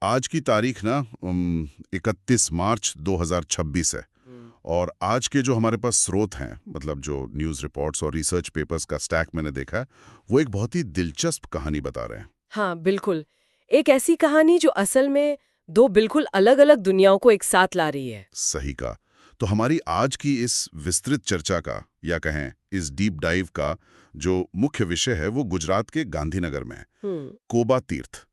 आज की तारीख ना 31 मार्च 2026 है। और आज के जो हमारे पास स्रोत हैं, मतलब जो न्यूज़ रिपोर्ट्स और रिसर्च पेपर्स का स्टैक मैंने देखा है, वो एक बहुत ही दिलचस्प कहानी बता रहे हैं। हाँ, बिल्कुल। एक ऐसी कहानी जो असल में दो बिल्कुल अलग-अलग दुनियाओं को एक साथ ला रही है। सही कहा। तो हमारी आज की इस विस्तृत चर्चा का, या कहें इस डीप डाइव का, जो मुख्य विषय है वो गुजरात के गांधीनगर में है, हम्म। कोबा तीर्थ।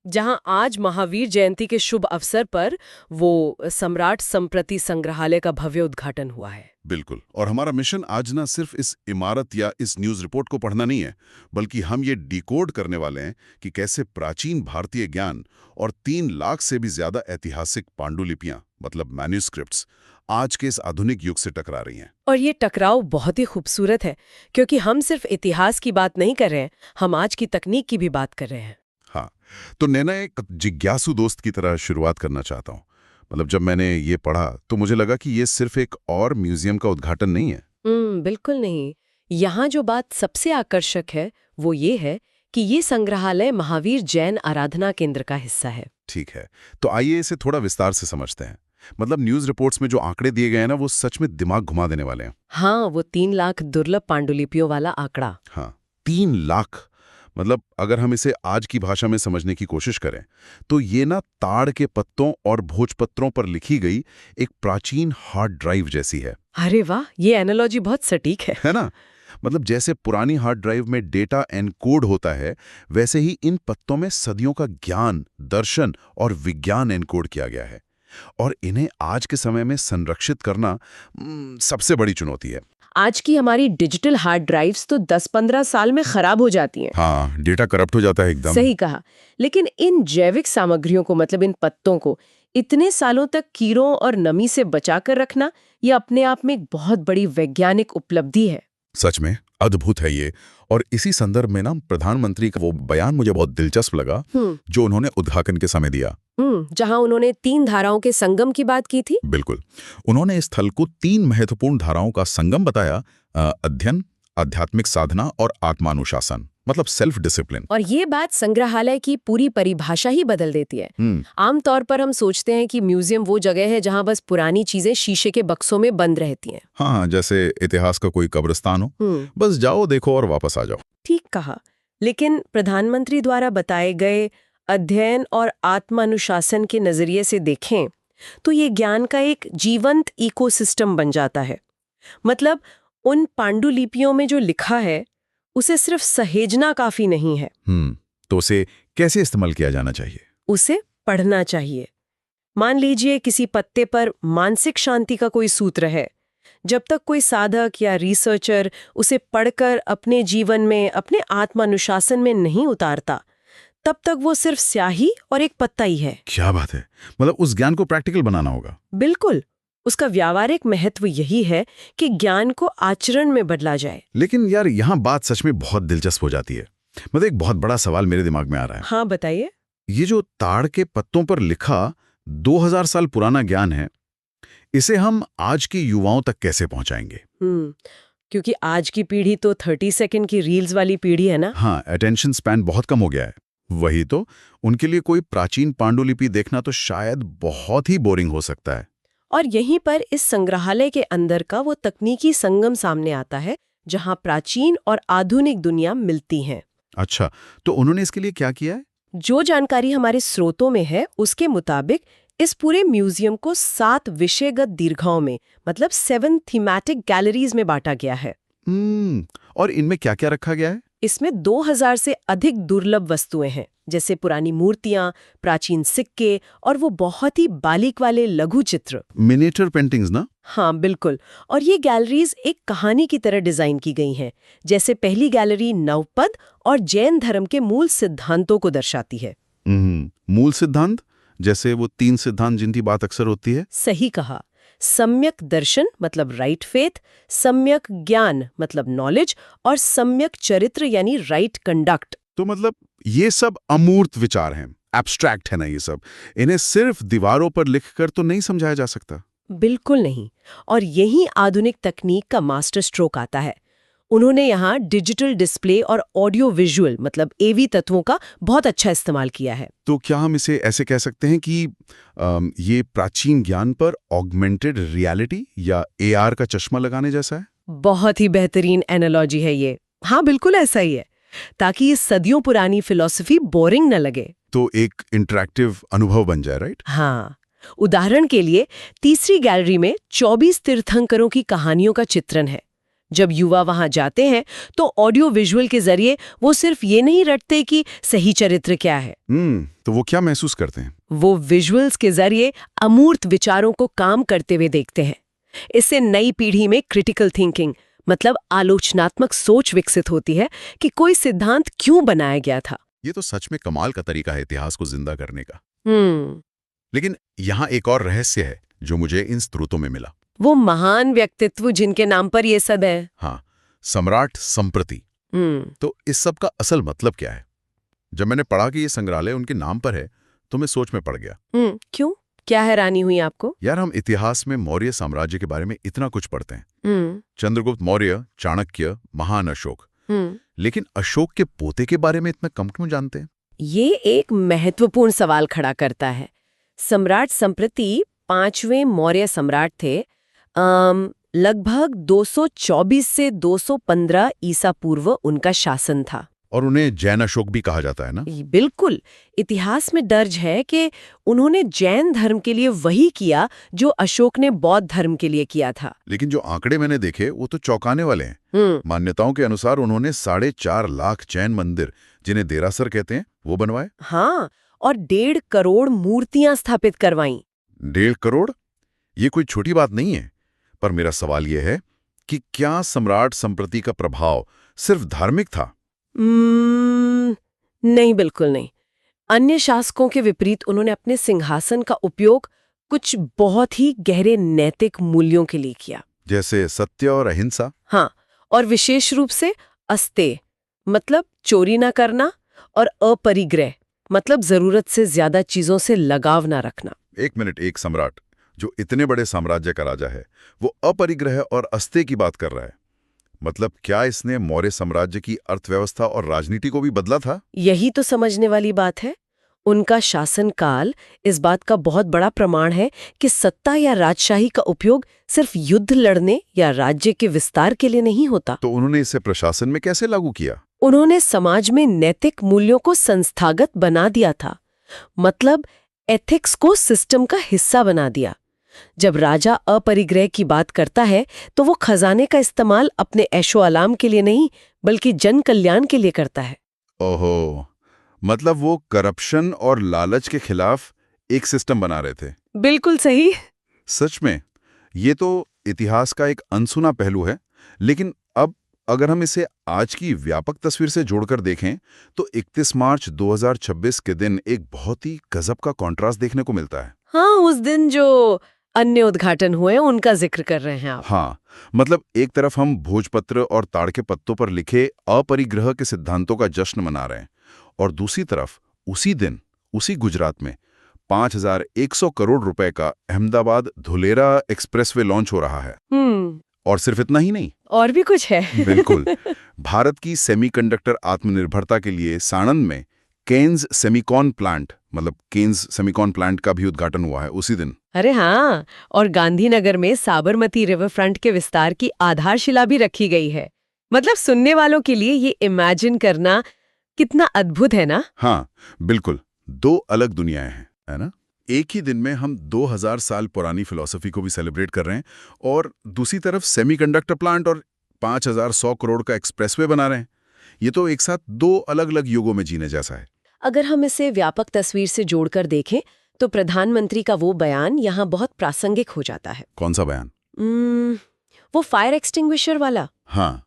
जहां आज महावीर जयंती के शुभ अवसर पर वो सम्राट संप्रति संग्रहालय का भव्य उद्घाटन हुआ है। बिल्कुल। और हमारा मिशन आज ना सिर्फ इस इमारत या इस न्यूज़ रिपोर्ट को पढ़ना नहीं है, बल्कि हम ये डिकोड करने वाले हैं कि कैसे प्राचीन भारतीय ज्ञान और 3 लाख से भी ज्यादा ऐतिहासिक पांडुलिपियां, मतलब मैन्यूस्क्रिप्ट्स, आज के इस आधुनिक युग से टकरा रही हैं। और ये टकराव बहुत ही खूबसूरत है, क्योंकि हम सिर्फ इतिहास की बात नहीं कर रहे हैं, हम आज की तकनीक की भी बात कर रहे हैं। हाँ, तो नैना, एक जिज्ञासु दोस्त की तरह शुरुआत करना चाहता हूँ। मतलब जब मैंने ये पढ़ा तो मुझे लगा कि ये सिर्फ एक और म्यूजियम का उद्घाटन नहीं है। बिल्कुल नहीं। यहाँ जो बात सबसे आकर्षक है वो ये है कि ये संग्रहालय महावीर जैन आराधना केंद्र का हिस्सा है। ठीक है, तो आइए इसे थोड़ा विस्तार से समझते हैं। मतलब न्यूज़ रिपोर्ट्स में जो आंकड़े दिए गए हैं ना, वो सच में दिमाग घुमा देने वाले हैं। हाँ, वो 3 लाख दुर्लभ पांडुलिपियों वाला आंकड़ा। हाँ, 3 लाख। मतलब अगर हम इसे आज की भाषा में समझने की कोशिश करें तो ये ना ताड़ के पत्तों और भोजपत्रों पर लिखी गई एक प्राचीन हार्ड ड्राइव जैसी है। अरे वाह, ये एनालॉजी बहुत सटीक है ना? मतलब जैसे पुरानी हार्ड ड्राइव में डेटा एनकोड होता है, वैसे ही इन पत्तों में सदियों का ज्ञान, दर्शन और विज्ञान एनकोड किया गया है। और इन्हें आज के समय में संरक्षित करना सबसे बड़ी चुनौती है। आज की हमारी डिजिटल हार्ड ड्राइव्स तो 10-15 साल में खराब हो जाती हैं। हाँ, डेटा करप्ट हो जाता है एकदम। सही कहा। लेकिन इन जैविक सामग्रियों को, मतलब इन पत्तों को इतने सालों तक कीड़ों और नमी से बचाकर रखना, ये अपने आप में एक बहुत बड़ी वैज्ञानिक उपलब्धि है। सच में अद्भुत है ये। और इसी संदर्भ में ना प्रधानमंत्री का वो बयान मुझे बहुत दिलचस्प लगा, जो उन्होंने उद्घाटन के समय दिया। जहां उन्होंने 3 धाराओं के संगम की बात की थी। बिल्कुल। उन्होंने इस स्थल को 3 महत्वपूर्ण धाराओं का संगम बताया: अध्ययन, आध्यात्मिक साधना और आत्मानुशासन, मतलब सेल्फ डिसिप्लिन। और ये बात संग्रहालय की पूरी परिभाषा ही बदल देती है। आमतौर पर हम सोचते हैं कि म्यूजियम वो जगह है जहां बस पुरानी चीजें शीशे के बक्सों में बंद रहती हैं। हाँ, जैसे इतिहास का कोई कब्रिस्तान हो, बस जाओ, देखो और वापस आ जाओ। ठीक कहा। लेकिन प्रधानमंत्री द्वारा बताए गए अध्ययन और आत्मानुशासन के नजरिए से देखें तो ये ज्ञान का एक जीवंत इकोसिस्टम बन जाता है। मतलब उन पांडुलिपियों में जो लिखा है उसे सिर्फ सहेजना काफी नहीं है। तो उसे कैसे इस्तेमाल किया जाना चाहिए? उसे पढ़ना चाहिए। मान लीजिए किसी पत्ते पर मानसिक शांति का कोई सूत्र है। जब तक कोई साधक या रिसर्चर उसे पढ़कर अपने जीवन में, अपने आत्मानुशासन में नहीं उतारता, तब तक वो सिर्फ स्याही और एक पत्ता ही है। क्या बात है! मतलब उस ज्ञान को प्रैक्टिकल बनाना होगा। बिल्कुल। उसका व्यावहारिक महत्व यही है कि ज्ञान को आचरण में बदला जाए। लेकिन यार, यहाँ बात सच में बहुत दिलचस्प हो जाती है। मतलब एक बहुत बड़ा सवाल मेरे दिमाग में आ रहा है। हाँ, बताइए। ये जो ताड़ के पत्तों पर लिखा 2000 साल पुराना ज्ञान है, इसे हम आज की युवाओं तक कैसे पहुंचाएंगे? क्योंकि आज की पीढ़ी तो 30 सेकंड की रील्स वाली पीढ़ी है ना। हाँ, अटेंशन स्पैन बहुत कम हो गया है। वही तो, उनके लिए कोई प्राचीन पांडुलिपि देखना तो शायद बहुत ही बोरिंग हो सकता है। और यहीं पर इस संग्रहालय के अंदर का वो तकनीकी संगम सामने आता है, जहां प्राचीन और आधुनिक दुनिया मिलती हैं। अच्छा, तो उन्होंने इसके लिए क्या किया है? जो जानकारी हमारे स्रोतों में है उसके मुताबिक इस पूरे म्यूजियम को 7 विषयगत दीर्घाओं में, मतलब 7 थीमैटिक गैलरीज में बांटा गया है। और इनमें क्या क्या रखा गया है? इसमें 2000 से अधिक दुर्लभ वस्तुएं हैं, जैसे पुरानी मूर्तियां, प्राचीन सिक्के और वो बहुत ही बारीक वाले लघु चित्र, मिनिएचर पेंटिंग्स ना? हाँ, बिल्कुल। और ये गैलरीज एक कहानी की तरह डिजाइन की गई हैं। जैसे पहली गैलरी नवपद और जैन धर्म के मूल सिद्धांतों को दर्शाती है। मूल सिद्धांत? जैसे वो 3 सिद्धांत जिनकी बात अक्सर होती है। सही कहा। सम्यक दर्शन मतलब राइट फेथ, सम्यक ज्ञान मतलब नॉलेज, और सम्यक चरित्र यानी राइट कंडक्ट। तो मतलब ये सब अमूर्त विचार हैं, एब्स्ट्रैक्ट है ना ये सब। इन्हें सिर्फ दीवारों पर लिखकर तो नहीं समझाया जा सकता। बिल्कुल नहीं। और यही आधुनिक तकनीक का मास्टर स्ट्रोक आता है। उन्होंने यहाँ डिजिटल डिस्प्ले और ऑडियो विजुअल मतलब एवी तत्वों का बहुत अच्छा इस्तेमाल किया है। तो क्या हम इसे ऐसे कह सकते हैं कि ये प्राचीन ज्ञान पर ऑगमेंटेड रियलिटी या एआर का चश्मा लगाने जैसा है? बहुत ही बेहतरीन एनालॉजी है ये। हाँ, बिल्कुल ऐसा ही है, ताकि ये सदियों पुरानी फिलॉसफी बोरिंग न लगे। तो एक इंटरैक्टिव अनुभव बन जाए, राइट? हाँ, उदाहरण के लिए तीसरी गैलरी में 24 तीर्थंकरों की कहानियों का चित्रण है। जब युवा वहां जाते हैं तो ऑडियो विजुअल के जरिए वो सिर्फ ये नहीं रटते कि सही चरित्र क्या है। तो वो क्या महसूस करते हैं? वो विजुअल्स के जरिए अमूर्त विचारों को काम करते हुए देखते हैं। इससे नई पीढ़ी में क्रिटिकल थिंकिंग मतलब आलोचनात्मक सोच विकसित होती है कि कोई सिद्धांत क्यों बनाया गया था। ये तो सच में कमाल का तरीका है इतिहास को जिंदा करने का। हम्म लेकिन यहाँ एक और रहस्य है जो मुझे इन स्रोतों में मिला। वो महान व्यक्तित्व जिनके नाम पर ये सब है। हाँ, सम्राट संप्रति। तो इस सब का असल मतलब क्या है? जब मैंने पढ़ा कि ये संग्रहालय उनके नाम पर है तो मैं सोच में पड़ गया। क्यों, क्या हैरानी हुई आपको? यार, हम इतिहास में मौर्य साम्राज्य के बारे में इतना कुछ पढ़ते हैं, चंद्रगुप्त मौर्य, चाणक्य, महान अशोक, लेकिन अशोक के पोते के बारे में इतना कम क्यों जानते हैं? ये एक महत्वपूर्ण सवाल खड़ा करता है। सम्राट संप्रति 5वें मौर्य सम्राट थे। लगभग 224 से 215 ईसा पूर्व उनका शासन था। और उन्हें जैन अशोक भी कहा जाता है ना? बिल्कुल। इतिहास में दर्ज है कि उन्होंने जैन धर्म के लिए वही किया जो अशोक ने बौद्ध धर्म के लिए किया था। लेकिन जो आंकड़े मैंने देखे वो तो चौंकाने वाले हैं। मान्यताओं के अनुसार उन्होंने 4.5 लाख जैन मंदिर, जिन्हें देरासर कहते हैं, वो बनवाए। हाँ, और 1.5 करोड़ मूर्तियां स्थापित करवाईं। 1.5 करोड़? ये कोई छोटी बात नहीं है। पर मेरा सवाल यह है कि क्या सम्राट संप्रति का प्रभाव सिर्फ धार्मिक था? नहीं, बिल्कुल नहीं। अन्य शासकों के विपरीत उन्होंने अपने सिंहासन का उपयोग कुछ बहुत ही गहरे नैतिक मूल्यों के लिए किया, जैसे सत्य और अहिंसा। हाँ, और विशेष रूप से अस्तेय मतलब चोरी ना करना, और अपरिग्रह मतलब जरूरत से ज्यादा चीजों से लगाव ना रखना। एक मिनट, एक सम्राट जो इतने बड़े साम्राज्य का राजा है, वो अपरिग्रह और अस्तेय की बात कर रहा है। मतलब क्या इसने मौर्य साम्राज्य की अर्थव्यवस्था और राजनीति को भी बदला था? यही तो समझने वाली बात है। उनका शासनकाल इस बात का बहुत बड़ा प्रमाण है कि सत्ता या राजशाही का उपयोग सिर्फ युद्ध लड़ने या राज्य के विस्तार के लिए नहीं होता। तो उन्होंने इसे प्रशासन में कैसे लागू किया? उन्होंने समाज में नैतिक मूल्यों को संस्थागत बना दिया था, मतलब एथिक्स को सिस्टम का हिस्सा बना दिया। जब राजा अपरिग्रह की बात करता है तो वो खजाने का इस्तेमाल अपने ऐशो आराम के लिए नहीं बल्कि जन कल्याण के लिए करता है। ओहो, मतलब वो करप्शन और लालच के खिलाफ एक सिस्टम बना रहे थे। बिल्कुल सही। सच में ये तो इतिहास का एक अनसुना पहलू है। लेकिन अब अगर हम इसे आज की व्यापक तस्वीर से जोड़कर देखें तो 31 मार्च 2026 के दिन एक बहुत ही गजब का कॉन्ट्रास्ट देखने को मिलता है। हाँ, उस दिन जो अन्य उद्घाटन हुए उनका जिक्र कर रहे हैं आप। हाँ, मतलब एक तरफ हम भोजपत्र और ताड़ के पत्तों पर लिखे अपरिग्रह के सिद्धांतों का जश्न मना रहे हैं, और दूसरी तरफ उसी दिन उसी गुजरात में 5,100 करोड़ रुपए का अहमदाबाद धुलेरा एक्सप्रेसवे लॉन्च हो रहा है। और सिर्फ इतना ही नहीं, और भी कुछ है। बिल्कुल। भारत की सेमीकंडक्टर आत्मनिर्भरता के लिए साणंद में केन्स सेमीकॉन प्लांट मतलब केन्स सेमीकॉन प्लांट का भी उद्घाटन हुआ है उसी दिन। अरे हाँ, और गांधीनगर में साबरमती रिवर फ्रंट के विस्तार की आधारशिला भी रखी गई है। मतलब सुनने वालों के लिए ये इमेजिन करना कितना अद्भुत है ना? हाँ, बिल्कुल। 2 अलग दुनियाएं हैं, है ना? एक ही दिन में हम 2000 साल पुरानी फिलॉसफी को भी सेलिब्रेट कर रहे हैं और दूसरी तरफ सेमीकंडक्टर प्लांट और 5,100 करोड़ का एक्सप्रेसवे बना रहे हैं। ये तो एक साथ 2 अलग-अलग युगों में जीने जैसा है। अगर हम इसे व्यापक तस्वीर से जोड़कर देखें तो प्रधानमंत्री का वो बयान यहाँ बहुत प्रासंगिक हो जाता है। कौन सा बयान? वो फायर एक्सटिंग्विशर वाला। हाँ।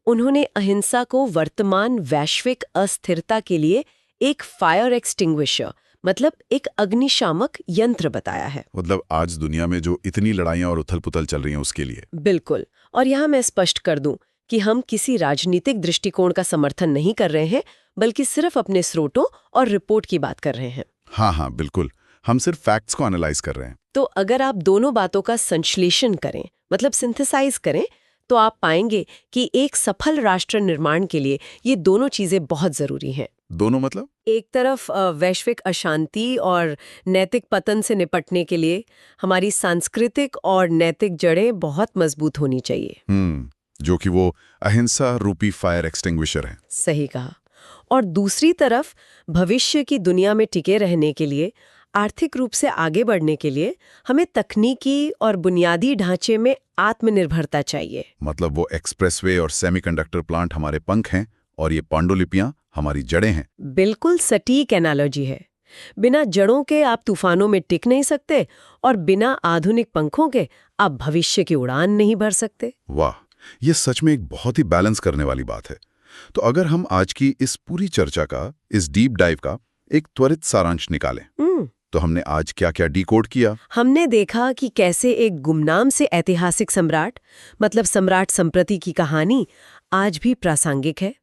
उन्होंने अहिंसा को वर्तमान वैश्विक अस्थिरता के लिए एक फायर एक्सटिंग्विशर मतलब एक अग्निशामक यंत्र बताया है। मतलब आज दुनिया में जो इतनी लड़ाइयां और उथल-पुथल चल रही हैं उसके लिए। बिल्कुल। और यहाँ मैं स्पष्ट कर दूं कि हम किसी राजनीतिक दृष्टिकोण का समर्थन नहीं कर रहे हैं, बल्कि सिर्फ अपने स्रोतों और रिपोर्ट की बात कर रहे हैं। हाँ, बिल्कुल। हम सिर्फ फैक्ट्स को एनालाइज कर रहे हैं। तो अगर आप दोनों बातों का संश्लेषण करें मतलब सिंथेसाइज करें तो आप पाएंगे कि एक सफल राष्ट्र निर्माण के लिए ये दोनों चीजें बहुत जरूरी हैं। दोनों मतलब? एक तरफ वैश्विक अशांति और नैतिक पतन से निपटने के लिए हमारी सांस्कृतिक और नैतिक जड़ें बहुत मजबूत होनी चाहिए। जो कि वो अहिंसा रूपी फायर एक्सटिंग्विशर है। सही कहा। और दूसरी तरफ भविष्य की दुनिया में टिके रहने के लिए, आर्थिक रूप से आगे बढ़ने के लिए हमें तकनीकी और बुनियादी ढांचे में आत्मनिर्भरता चाहिए। मतलब वो एक्सप्रेसवे और सेमीकंडक्टर प्लांट हमारे पंख हैं और ये पांडुलिपियां हमारी जड़ें हैं। बिल्कुल सटीक एनालॉजी है। बिना जड़ों के आप तूफानों में टिक नहीं सकते और बिना आधुनिक पंखों के आप भविष्य की उड़ान नहीं भर सकते। वाह, ये सच में एक बहुत ही बैलेंस करने वाली बात है। तो अगर हम आज की इस पूरी चर्चा का, इस डीप डाइव का एक त्वरित सारांश निकालें, तो हमने आज क्या-क्या डिकोड किया? हमने देखा कि कैसे एक गुमनाम से ऐतिहासिक सम्राट, मतलब सम्राट संप्रति की कहानी आज भी प्रासंगिक है।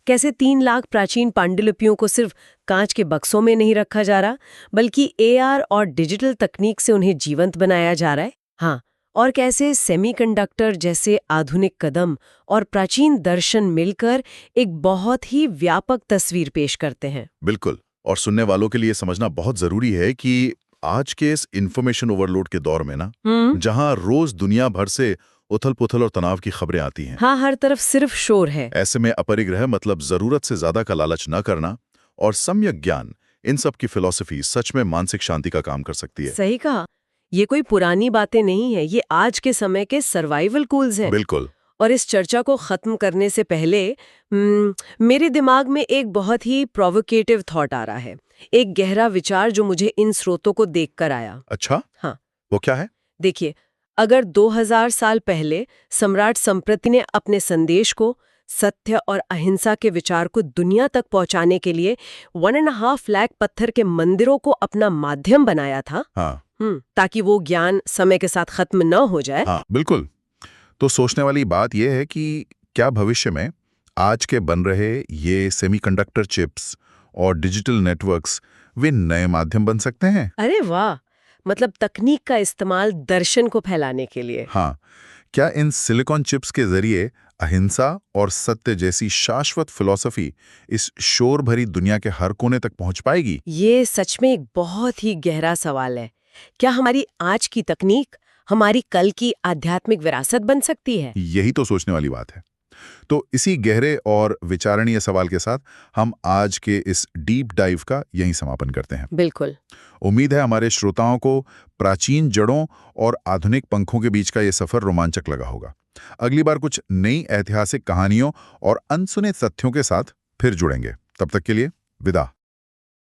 कैसे 3 लाख प्राचीन पांडुलिपियों को सिर्फ कांच के बक्सों में नहीं रखा जा रहा, बल्कि एआर और डिजिटल तकनीक से उन्हें जीवंत बनाया जा रहा है। हाँ, और कैसे सेमीकंडक्टर जैसे आधुनिक कदम और प्राचीन दर्शन मिलकर एक बहुत ही व्यापक तस्वीर पेश करते हैं। बिल्कुल। और सुनने वालों के लिए समझना बहुत जरूरी है कि आज के इस इंफॉर्मेशन ओवरलोड के दौर में ना, जहां रोज दुनिया भर से उथल-पुथल और तनाव की खबरें आती हैं। हाँ, हर तरफ सिर्फ शोर है। ऐसे में अपरिग्रह मतलब जरूरत से ज्यादा का लालच न करना और सम्यक ज्ञान, इन सब की फिलॉसफी सच में मानसिक शांति का काम कर सकती है। सही कहा। ये कोई पुरानी बातें नहीं है, ये आज के समय के सर्वाइवल टूल्स हैं। बिल्कुल। और इस चर्चा को खत्म करने से पहले मेरे दिमाग में एक बहुत ही प्रोवोकेटिव थॉट आ रहा है, एक गहरा विचार जो मुझे इन स्रोतों को देखकर आया। अच्छा? हाँ। वो क्या है? देखिए, अगर 2000 साल पहले सम्राट संप्रति ने अपने संदेश को, सत्य और अहिंसा के विचार को दुनिया तक पहुंचाने के लिए 1.5 लाख पत्थर के मंदिरों को अपना माध्यम बनाया था, हाँ। ताकि वो ज्ञान समय के साथ खत्म न हो जाए। हाँ, बिल्कुल। तो सोचने वाली बात यह है कि क्या भविष्य में आज के बन रहे ये सेमीकंडक्टर चिप्स और डिजिटल नेटवर्क्स वे नए माध्यम बन सकते हैं? अरे वाह, मतलब तकनीक का इस्तेमाल दर्शन को फैलाने के लिए। हाँ, क्या इन सिलिकॉन चिप्स के जरिए अहिंसा और सत्य जैसी शाश्वत फिलॉसफी इस शोर भरी दुनिया के हर कोने तक पहुंच पाएगी? ये सच में एक बहुत ही गहरा सवाल है। क्या हमारी आज की तकनीक हमारी कल की आध्यात्मिक विरासत बन सकती है? यही तो सोचने वाली बात है। तो इसी गहरे और विचारणीय सवाल के साथ हम आज के इस डीप डाइव का यहीं समापन करते हैं। बिल्कुल। उम्मीद है हमारे श्रोताओं को प्राचीन जड़ों और आधुनिक पंखों के बीच का ये सफर रोमांचक लगा होगा। अगली बार कुछ नई ऐतिहासिक कहानियों और अनसुने तथ्यों के साथ फिर जुड़ेंगे। तब तक के लिए विदा।